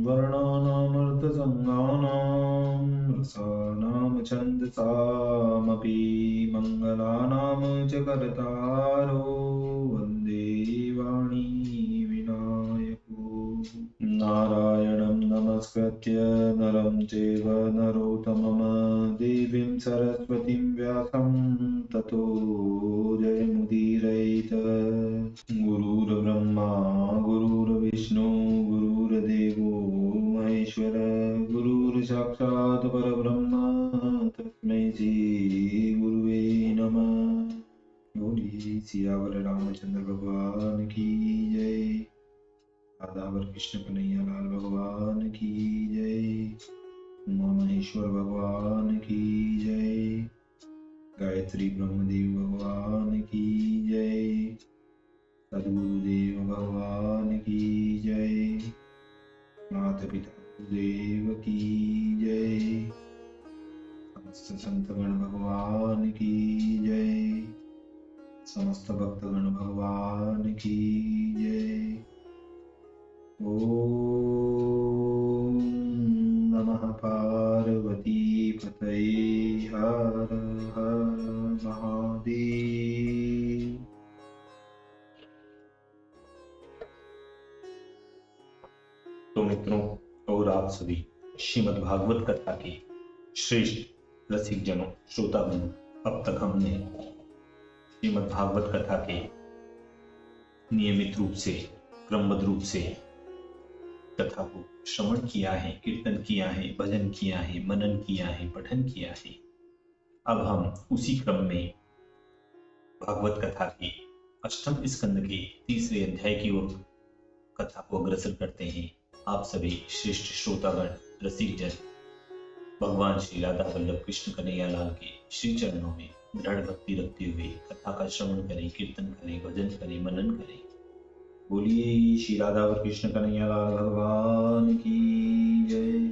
वर्णानामर्थसङ्गानां रसानां छन्दसामपि मङ्गलानां च कर्तारो वन्दे वाणी विनायको। नारायणं नमस्कृत्य नरं चैव नरोत्तमं देवीं सरस्वतीं व्यासं ततो जयमुदीरयेत्। गुरुर्ब्रह्मा गुरुर्विष्णु गुरुर्देवो महेश्वर गुरुर्साक्षात् परब्रह्म तस्मै श्री गुरुवे नमः। बोलिए सियावर रामचंद्र भगवान की जय। राधावर कृष्ण कन्हैया लाल भगवान की जय। उमा महेश्वर भगवान की जय। गायत्री ब्रह्मदेव भगवान की जय। सद्गुरुदेव भगवान की जय। माता पिता देव की जय। समस्त संतगण भगवान की जय। समस्त भक्तगण भगवान की जय। ओम नमः पार्वती पतये हर हर महादेव। तो मित्रों और आप सभी श्रीमद् भागवत कथा के श्रेष्ठ रसिक जनों श्रोतागणों, अब तक हमने श्रीमद् भागवत कथा के नियमित रूप से क्रमबद्ध रूप से कथा को श्रवण किया है, कीर्तन किया है, भजन किया है, मनन किया है, पठन किया है। अब हम उसी क्रम में भागवत कथा के अष्टम स्कंद के तीसरे अध्याय की ओर कथा को अग्रसर करते हैं। आप सभी श्रेष्ठ श्रोतागण रसिक जन भगवान श्री राधा वल्लभ कृष्ण कन्हैया लाल के श्री चरणों में दृढ़ भक्ति रखते हुए कथा का श्रवण करें, कीर्तन करें, भजन करें, मनन करें। बोलिए श्री राधा और कृष्ण कन्हैया लाल भगवान की जय।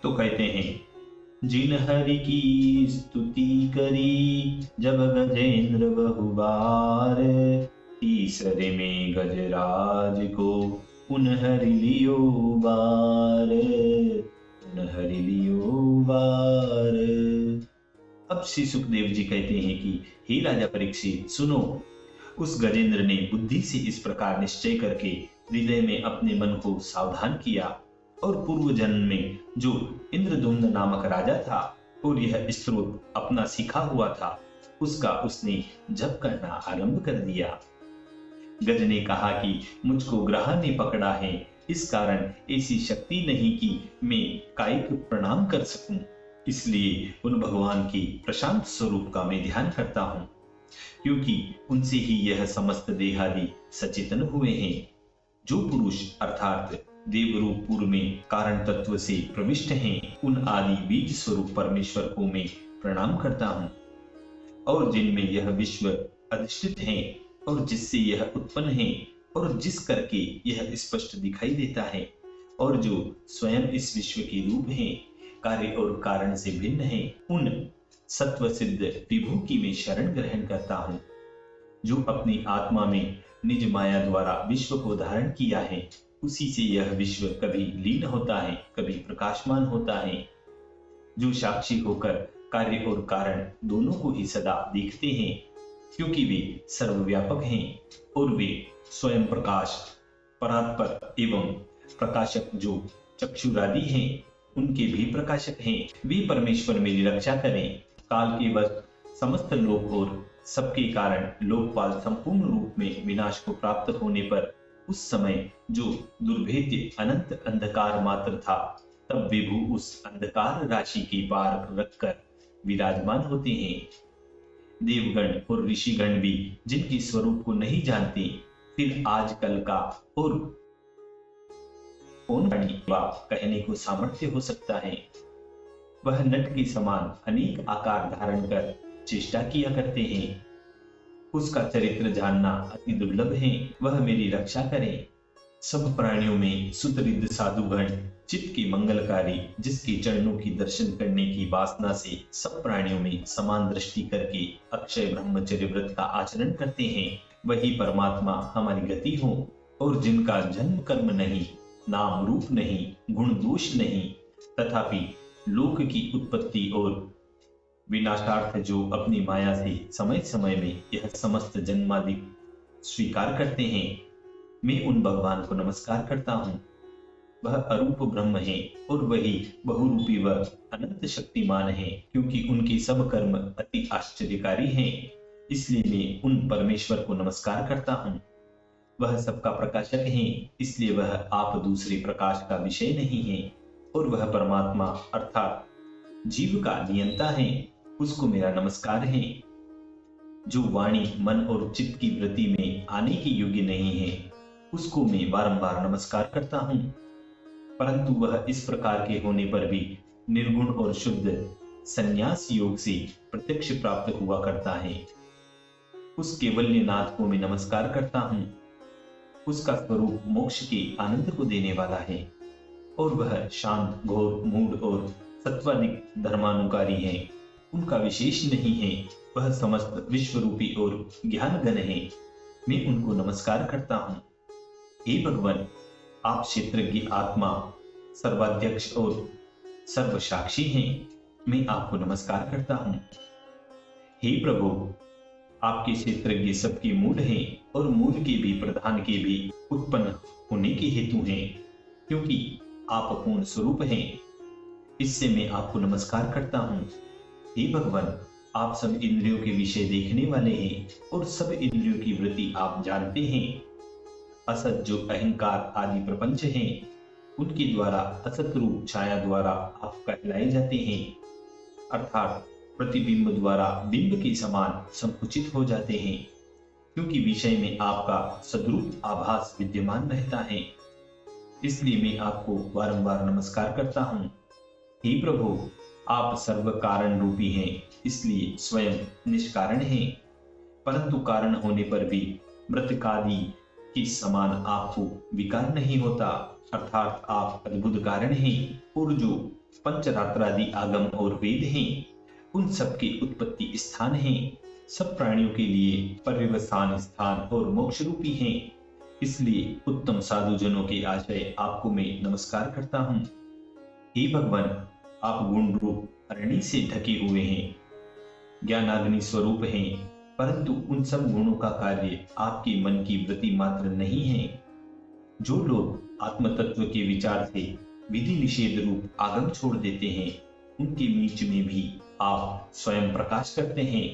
तो कहते हैं, जिन हरि की स्तुति करी जब गजेंद्र बहुबार, तीसरे में गजराज को उन हरि लियो बार, उन हरि लियो बार। अब श्री सुखदेव जी कहते हैं कि हे राजा परीक्षित सुनो, उस गजेंद्र ने बुद्धि से इस प्रकार निश्चय करके हृदय में अपने मन को सावधान किया और पूर्व जन्म में जो इंद्रदुम्न नामक राजा था और यह स्त्रोत अपना सीखा हुआ था, उसका उसने जप करना आरंभ कर दिया। गज ने कहा कि मुझको ग्रह ने पकड़ा है, इस कारण ऐसी शक्ति नहीं कि मैं कायिक प्रणाम कर सकूं, इसलिए उन भगवान के प्रशांत स्वरूप का मैं ध्यान करता हूं, क्योंकि उनसे ही यह समस्त देहादि सचेतन हुए हैं। जो पुरुष अर्थात देव रूप पूर्व में कारण तत्व से प्रविष्ट हैं, उन आदि बीज स्वरूप परमेश्वर को मैं प्रणाम करता हूं, और जिनमें यह विश्व अधिष्ठित है और जिससे यह उत्पन्न है और जिस करके यह स्पष्ट दिखाई देता है, और जो स्वयं इस विश्व के रूप हैं, कार्य और कारण से भिन्न है, उन सत्व सिद्ध विभु की मैं शरण ग्रहण करता हूँ, जो अपनी आत्मा में निज माया द्वारा विश्व को धारण किया है। उसी से यह विश्व कभी लीन होता है, कभी प्रकाशमान होता है, जो साक्षी होकर कार्य और कारण दोनों को ही सदा देखते हैं, क्योंकि वे सर्वव्यापक हैं और वे स्वयं प्रकाश परात्पर एवं प्रकाशक जो चक्षुरादि हैं, उनके भी प्रकाशक हैं। वे परमेश्वर मेरी रक्षा करें। काल के वश समस्त लोक और सबके कारण लोकपाल संपूर्ण रूप में विनाश को प्राप्त होने पर उस समय जो दुर्भेद्य अनंत अंधकार मात्र था, तब विभु उस अंधकार राशि के पार रखकर विराजमान होते हैं। देवगण और ऋषिगण भी जिनके स्वरूप को नहीं जानते, फिर आजकल का और कौन कहने को सामर्थ्य हो सकता है। वह नट के समान अनेक आकार धारण कर चेष्टा किया करते हैं। उसका चरित्र जानना अति दुर्लभ है। वह मेरी रक्षा करे। सब प्राणियों में सुतरिद्ध साधुगण चित्त के मंगलकारी, जिसके चरणों की दर्शन करने की वासना से सब प्राणियों में समान दृष्टि करके अक्षय ब्रह्मचर्य व्रत का आचरण करते हैं, वही परमात्मा हमारी गति हो। और जिनका जन्म कर्म नहीं, नाम रूप नहीं, गुण दोष नहीं, तथापि लोक की उत्पत्ति और विनाशार्थ जो अपनी माया से समय समय में यह समस्त जन्मादि स्वीकार करते हैं, मैं उन भगवान को नमस्कार करता हूँ। वह अरूप ब्रह्म है और वही बहुरूपी व अनंत शक्तिमान है, क्योंकि उनके सब कर्म अति आश्चर्यकारी हैं। इसलिए मैं उन परमेश्वर को नमस्कार करता हूँ। वह सबका प्रकाशक है, इसलिए वह आप दूसरे प्रकाश का विषय नहीं है। और वह परमात्मा अर्थात जीव का नियंता है, उसको मेरा नमस्कार है। जो वाणी, मन और चित्त की वृत्ति में आने के योग्य नहीं है, उसको मैं बारंबार नमस्कार करता हूँ। परंतु वह इस प्रकार के होने पर भी निर्गुण और शुद्ध संन्यास योग से प्रत्यक्ष प्राप्त हुआ करता है। उस केवल्यनाथ को मैं नमस्कार करता हूँ। उसका स्वरूप मोक्ष के आनंद को देने वाला है और वह शांत, घोर, मूढ़ और सत्वाधिक धर्मानुकारी है। उनका विशेष नहीं है, वह समस्त विश्व रूपी और ज्ञान घन है। मैं उनको नमस्कार करता हूँ। हे भगवान, आप क्षेत्रज्ञ आत्मा, सर्वाध्यक्ष और सर्वसाक्षी हैं। मैं आपको नमस्कार करता हूँ। हे प्रभु, आपके क्षेत्रज्ञ सबके मूल हैं और मूल के भी, प्रधान के भी उत्पन्न होने के हेतु हैं, क्योंकि आप पूर्ण स्वरूप हैं। इससे मैं आपको नमस्कार करता हूँ। हे भगवान, आप सब इंद्रियों के विषय देखने वाले हैं और सब इंद्रियों की वृत्ति आप जानते हैं। असत जो अहंकार आदि प्रपंच हैं, उनके द्वारा असत रूप छाया द्वारा आप कहलाए जाते हैं, अर्थात प्रतिबिंब द्वारा बिंब के समान संकुचित हो जाते हैं, क्योंकि विषय में आपका सद्रूप आभास विद्यमान रहता है। इसलिए मैं आपको बारंबार नमस्कार करता हूँ। हे प्रभु, आप सर्व कारण रूपी हैं, इसलिए स्वयं निष्कारण हैं, परंतु कारण होने पर भी मृतकादि के समान आपको विकार नहीं होता, अर्थात आप अद्भुत कारण हैं। और जो पंचरात्रादि आगम और वेद हैं, उन सबके उत्पत्ति स्थान हैं, सब प्राणियों के लिए पर्यवसान स्थान और मोक्ष रूपी हैं। इसलिए उत्तम साधु जनों के आश्रय आपको मैं नमस्कार करता हूँ। हे भगवान, आप गुण रूप अरणि से ढके हुए हैं, ज्ञानाग्नि स्वरूप हैं, परंतु उन सब गुणों का कार्य आपके मन की वृत्ति मात्र नहीं है। जो लोग आत्म तत्व के विचार से विधि निषेध रूप आगम छोड़ देते हैं, उनके बीच में भी आप स्वयं प्रकाश करते हैं।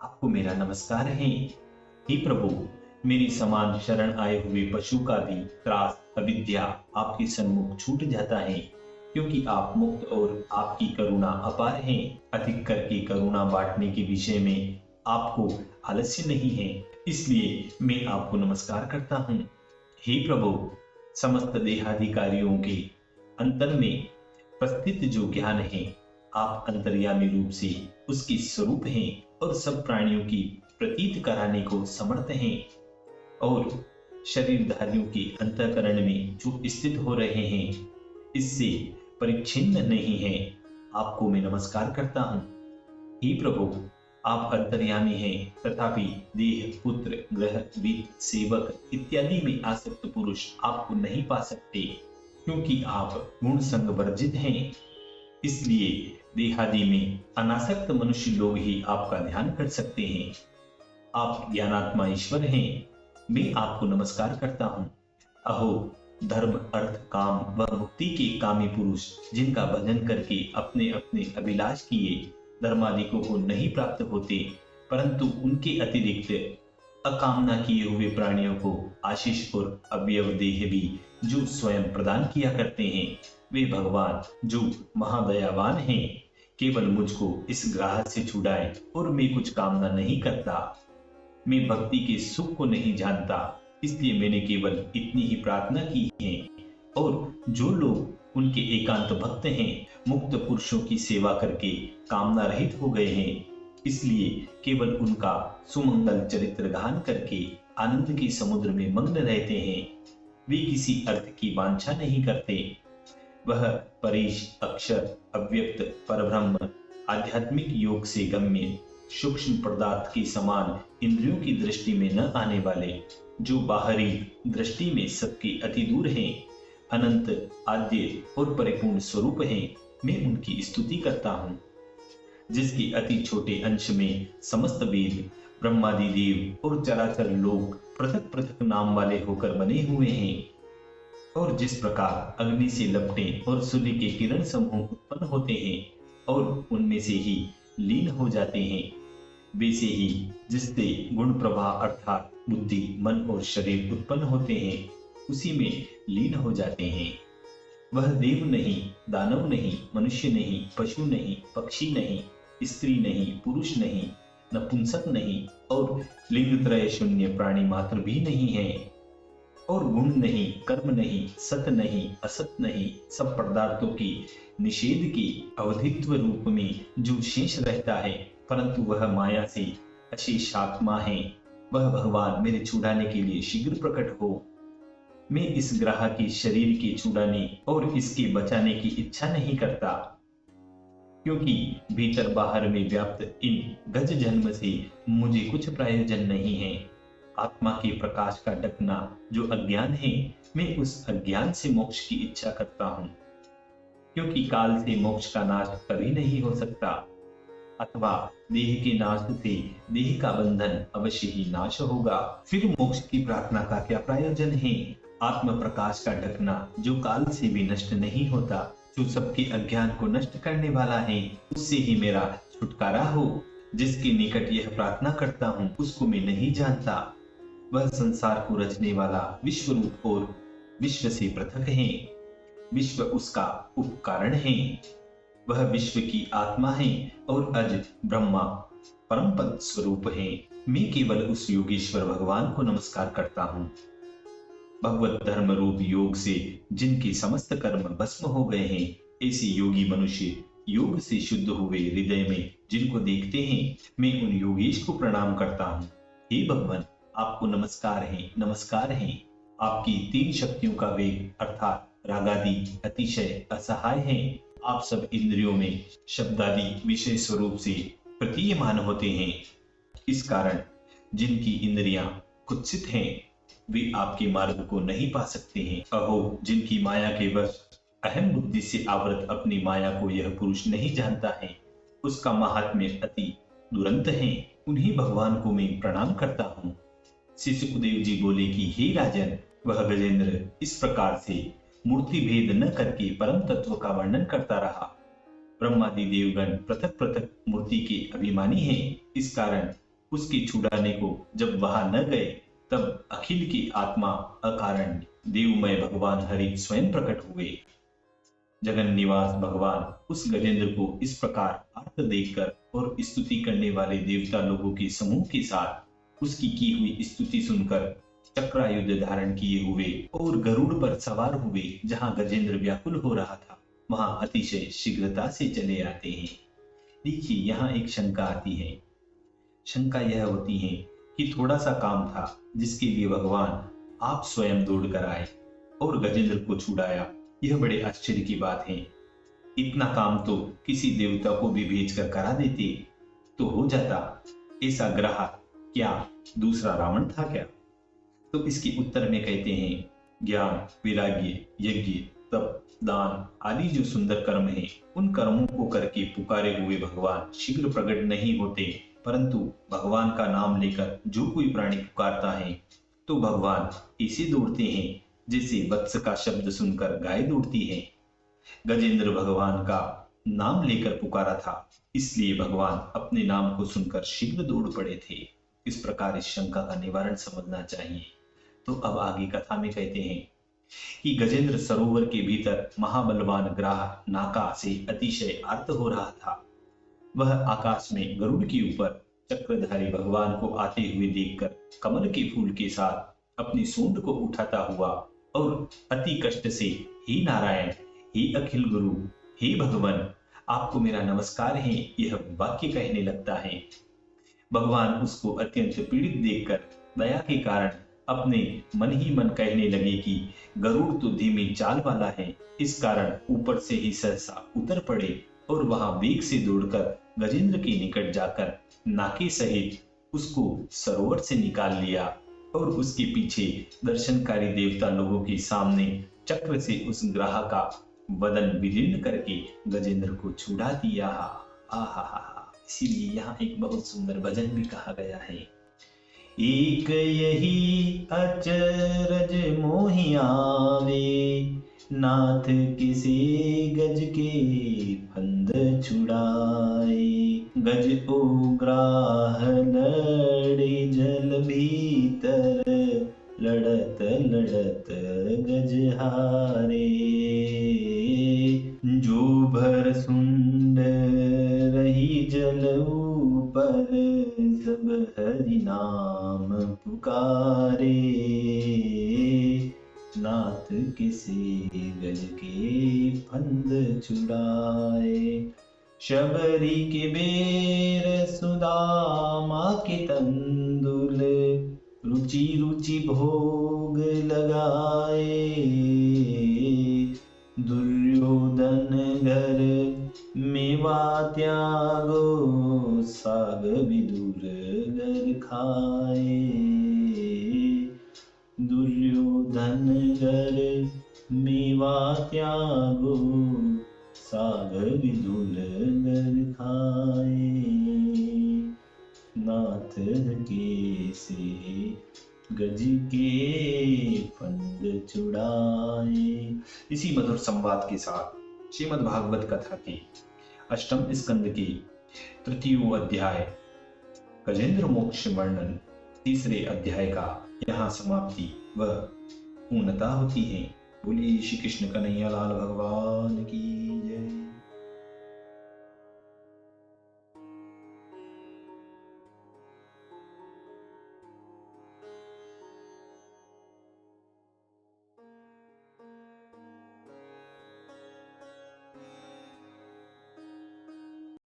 आपको मेरा नमस्कार है। हे प्रभु, मेरी समान शरण आए हुए पशु का भी त्रास अविद्या आपके सन्मुख छूट जाता है, क्योंकि आप मुक्त और आपकी करुणा अपार है। अधिक करके करुणा बांटने के विषय में आपको आलस्य नहीं है, इसलिए मैं आपको नमस्कार करता हूँ। हे प्रभु, समस्त देहाधिकारियों के अंतर में उपस्थित जो ज्ञान है, आप अंतर्यामी रूप से उसके स्वरूप हैं और सब प्राणियों की प्रतीत कराने को समर्थ हैं और शरीरधारियों के अंतःकरण में जो स्थित हो रहे हैं, इससे परिच्छिन्न नहीं है। आपको मैं नमस्कार करता हूँ। हे प्रभु, आप अंतर्यामी हैं, तथापि देह, पुत्र, ग्रह, वित्त, सेवक इत्यादि में आसक्त पुरुष आपको नहीं पा सकते, क्योंकि आप गुण संग वर्जित हैं। इसलिए देहादि में अनासक्त मनुष्य लोग ही आपका ध्यान कर सकते हैं। आप ज्ञानात्मा ईश्वर हैं। मैं आपको नमस्कार करता हूँ। अहो, धर्म, अर्थ, काम व मुक्ति के कामी पुरुष, जिनका भजन करके अपने अपने अभिलाष किए धर्मादिकों को नहीं प्राप्त होते, परंतु उनके अतिरिक्त अकामना किए हुए प्राणियों को आशीष और अवयव देह भी जो स्वयं प्रदान किया करते हैं, वे भगवान जो महादयावान हैं, केवल मुझको इस ग्राह से छुड़ाए और मैं कुछ कामना नहीं करता। मैं भक्ति के सुख को नहीं जानता, इसलिए मैंने केवल इतनी ही प्रार्थना की है। और जो लोग उनके एकांत भक्त हैं, मुक्त पुरुषों की सेवा करके कामना रहित हो गए हैं, इसलिए केवल उनका सुमंगल चरित्र गान करके आनंद के समुद्र में मग्न रहते हैं। वे किसी अर्थ की वांछा नहीं करते। वह परेश, अक्षर, अव्यक्त, परब्रह्म, आध्यात्मिक योग से गम्य सूक्ष्म पदार्थ के समान इंद्रियों की दृष्टि में न आने वाले, जो बाहरी दृष्टि में सबके अति दूर हैं, अनंत, आद्य और परिपूर्ण स्वरूप हैं, मैं उनकी स्तुति करता हूँ। जिसके अति छोटे अंश में समस्त वेद, ब्रह्मादि देव और चराचर लोक पृथक पृथक नाम वाले होकर बने हुए हैं, और जिस प्रकार अग्नि से लपटें और सूर्य के किरण समूह उत्पन्न होते हैं और उनमें से ही लीन हो जाते हैं, वैसे ही जिससे गुण प्रवाह अर्थात बुद्धि, मन और शरीर उत्पन्न होते हैं, उसी में लीन हो जाते हैं। वह देव नहीं, दानव नहीं, मनुष्य नहीं, पशु नहीं, पक्षी नहीं, स्त्री नहीं, पुरुष नहीं, नपुंसक नहीं और लिंग त्रय शून्य प्राणी मात्र भी नहीं है, और गुण नहीं, कर्म नहीं, सत नहीं, असत नहीं, सब पदार्थों की निषेध की अवधित्व रूप में जो शेष रहता है, परंतु वह माया से अशेष आत्मा है, वह भगवान मेरे छुड़ाने के लिए शीघ्र प्रकट हो। मैं इस ग्रह के शरीर के छुड़ाने और इसके बचाने की इच्छा नहीं करता, क्योंकि भीतर बाहर में व्याप्त इन गज जन्म से मुझे कुछ प्रयोजन नहीं है। आत्मा के प्रकाश का ढकना जो अज्ञान है, मैं उस अज्ञान से मोक्ष की इच्छा करता हूँ, क्योंकि काल से मोक्ष का नाश कभी नहीं हो सकता, अथवा देह के नाश से देह का बंधन अवश्य ही नाश होगा। फिर मोक्ष की प्रार्थना का क्या प्रयोजन है? आत्म प्रकाश का ढकना जो काल से भी नष्ट नहीं होता, जो सबके अज्ञान को नष्ट करने वाला है, उससे ही मेरा छुटकारा हो। जिसके निकट यह प्रार्थना करता हूँ उसको मैं नहीं जानता। वह संसार को रचने वाला विश्व रूप और विश्व से पृथक है। विश्व उसका उपकारण है। वह विश्व की आत्मा है और अज ब्रह्मा परम पद स्वरूप है। मैं केवल उस योगेश्वर भगवान को नमस्कार करता हूँ। भगवत धर्म रूप योग से जिनके समस्त कर्म भस्म हो गए हैं, ऐसे योगी मनुष्य योग से शुद्ध हुए हृदय में जिनको देखते हैं, मैं उन योगेश को प्रणाम करता हूँ। हे भगवान, आपको नमस्कार है, नमस्कार है। आपकी तीन शक्तियों का वेग अर्थात रागादि अतिशय असहाय है। आप सब इंद्रियों में शब्दादि विषय स्वरूप से प्रतीयमान होते हैं। इस कारण जिनकी इंद्रियां कुत्सित हैं, वे आपके मार्ग को नहीं पा सकते हैं। अहो, जिनकी माया के वश अहम बुद्धि से आवृत अपनी माया को यह पुरुष नहीं जानता है, उसका महात्म्य अति दुरंत है। उन्हीं भगवान को मैं प्रणाम करता हूँ। श्री सुखदेव जी बोले कि हे राजन, वह गजेंद्र इस प्रकार से मूर्ति भेद न करके परम तत्व का वर्णन करता रहा। ब्रह्मादि देवगण पृथक पृथक मूर्ति के अभिमानी हैं। इस कारण उसके छुड़ाने को जब वहां न गए, तब अखिल की आत्मा अकारण देवमय भगवान हरि स्वयं प्रकट हुए। जगन निवास भगवान उस गजेंद्र को इस प्रकार आर्त देखकर और स्तुति करने वाले देवता लोगों के समूह के साथ उसकी की हुई स्तुति सुनकर चक्रायुध धारण किए हुए और गरुड़ पर सवार हुए। जहां गजेंद्र व्याकुल हो रहा था, वहां अतिशय शीघ्रता से चले आते हैं। देखिए, यहाँ एक शंका आती है। शंका यह होती है कि थोड़ा सा काम था जिसके लिए भगवान आप स्वयं दौड़ कर आए और गजेंद्र को छुड़ाया। यह बड़े आश्चर्य की बात है। इतना काम तो किसी देवता को भी भेजकर करा देते तो हो जाता। ऐसा ग्रह क्या दूसरा रावण था क्या? तो इसके उत्तर में कहते हैं, ज्ञान, वैराग्य, यज्ञ, तप, दान आदि जो सुंदर कर्म हैं, उन कर्मों को करके पुकारे हुए भगवान शीघ्र प्रकट नहीं होते, परंतु भगवान का नाम लेकर जो कोई प्राणी पुकारता है तो भगवान ऐसे दौड़ते हैं जैसे वत्स का शब्द सुनकर गाय दौड़ती है। गजेंद्र भगवान का नाम लेकर पुकारा था, इसलिए भगवान अपने नाम को सुनकर शीघ्र दौड़ पड़े थे। इस प्रकार इस शंका का निवारण समझना चाहिए। तो अब आगे कथा में कहते हैं कि गजेंद्र सरोवर के भीतर महाबलवान ग्राह नाका से अतिशय आर्त हो रहा था। वह आकाश में गरुड़ के ऊपर चक्रधारी भगवान को आते हुए देखकर कमल के फूल के साथ अपनी सूंड को उठाता हुआ और अति कष्ट से, हे नारायण, हे अखिल गुरु, हे भगवान, आपको मेरा नमस्कार है, यह वाक्य कहने लगता है। भगवान उसको अत्यंत पीड़ित देखकर दया के कारण अपने मन ही मन कहने लगे कि गरुड़ तो धीमी चाल वाला है, इस कारण ऊपर से ही सहसा उतर पड़े और वहां वेग से दौड़कर गजेंद्र के निकट जाकर नाके सहित उसको सरोवर से निकाल लिया और उसके पीछे दर्शनकारी देवता लोगों के सामने चक्र से उस ग्राह का बदन विदीर्ण करके गजेंद्र को छुड़ा दिया। आहा, इसीलिए यहाँ एक बहुत सुंदर भजन भी कहा गया है। एक यही अचरज मोहि आवे, नाथ किसे गज के फंद छुड़ाए। गज को ग्राह लड़े जल भीतर, लड़त लड़त गज हारे। जो भर सुंड रही जल ऊपर, सब हरि नाम पुकारे। नाथ किसे गज के फंद छुड़ाए। शबरी के बेर सुदामा के तंदुल, रुचि रुचि भोग लगाए। दुर्योधन घर मेवा त्यागो, साग विदुर घर खाए। दुर्योधन घर मेवा त्यागो, साग विदुर घर खाए। नाथ के से गज के फंद छुड़ाए। इसी मधुर संवाद के साथ श्रीमद् भागवत कथा के अष्टम स्कंद के तृतीय अध्याय गजेंद्र मोक्ष वर्णन तीसरे अध्याय का यहाँ समाप्ति व पूर्णता होती है। बोलिए श्री कृष्ण कन्हैया लाल भगवान की जय।